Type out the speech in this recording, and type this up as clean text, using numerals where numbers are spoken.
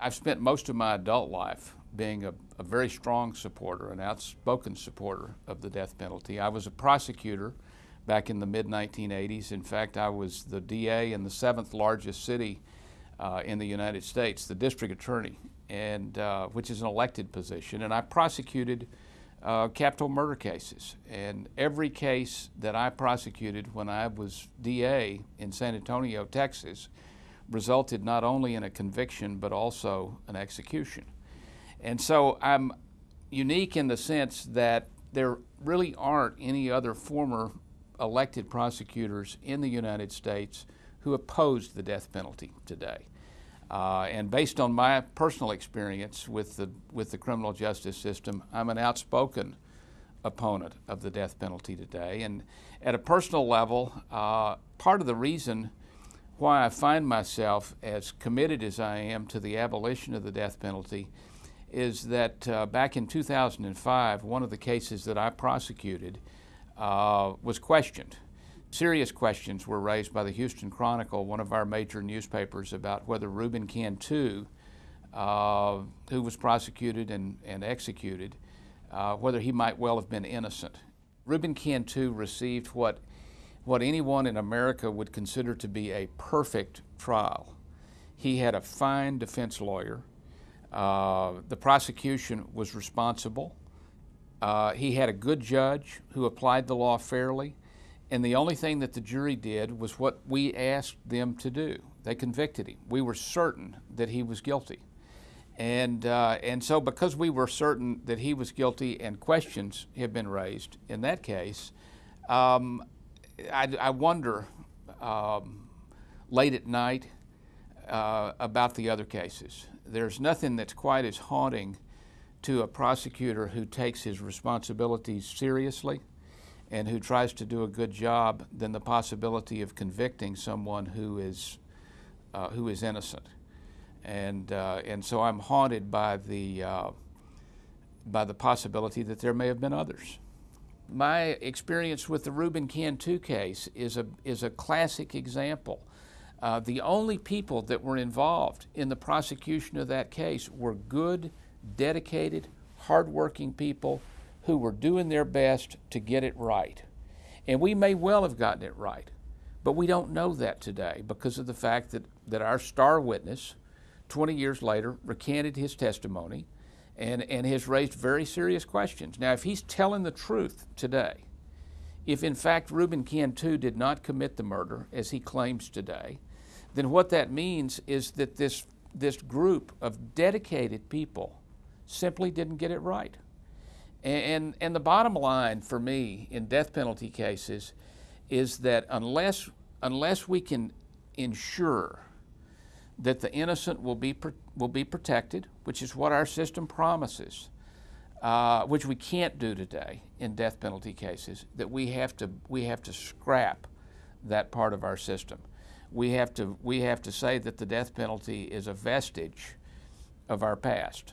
I've spent most of my adult life being a very strong supporter, an outspoken supporter of the death penalty. I was a prosecutor back in the mid-1980s. In fact, I was the DA in the 7th largest city in the United States, the district attorney, and which is an elected position. And I prosecuted capital murder cases. And every case that I prosecuted when I was DA in San Antonio, Texas, resulted not only in a conviction but also an execution. And so I'm unique in the sense that there really aren't any other former elected prosecutors in the United States who oppose the death penalty today. And based on my personal experience with the criminal justice system, I'm an outspoken opponent of the death penalty today. And at a personal level, part of the reason why I find myself as committed as I am to the abolition of the death penalty is that back in 2005, one of the cases that I prosecuted was questioned. Serious questions were raised by the Houston Chronicle, one of our major newspapers, about whether Reuben Cantu, who was prosecuted and executed, whether he might well have been innocent. Reuben Cantu received what anyone in America would consider to be a perfect trial. He had a fine defense lawyer. The prosecution was responsible. He had a good judge who applied the law fairly. And the only thing that the jury did was what we asked them to do. They convicted him. We were certain that he was guilty. And so because we were certain that he was guilty and questions have been raised in that case, I wonder late at night about the other cases. There's nothing that's quite as haunting to a prosecutor who takes his responsibilities seriously and who tries to do a good job than the possibility of convicting someone who is innocent. And so I'm haunted by the possibility that there may have been others. My experience with the Reuben Cantu case is a classic example. The only people that were involved in the prosecution of that case were good, dedicated, hardworking people who were doing their best to get it right. And we may well have gotten it right, but we don't know that today because of the fact that our star witness, 20 years later, recanted his testimony and has raised very serious questions. Now, if he's telling the truth today, if in fact Reuben Cantu did not commit the murder, as he claims today, then what that means is that this group of dedicated people simply didn't get it right. And the bottom line for me in death penalty cases is that unless we can ensure that the innocent will be protected, which is what our system promises, which we can't do today in death penalty cases, that we have to scrap that part of our system. We have to say that the death penalty is a vestige of our past.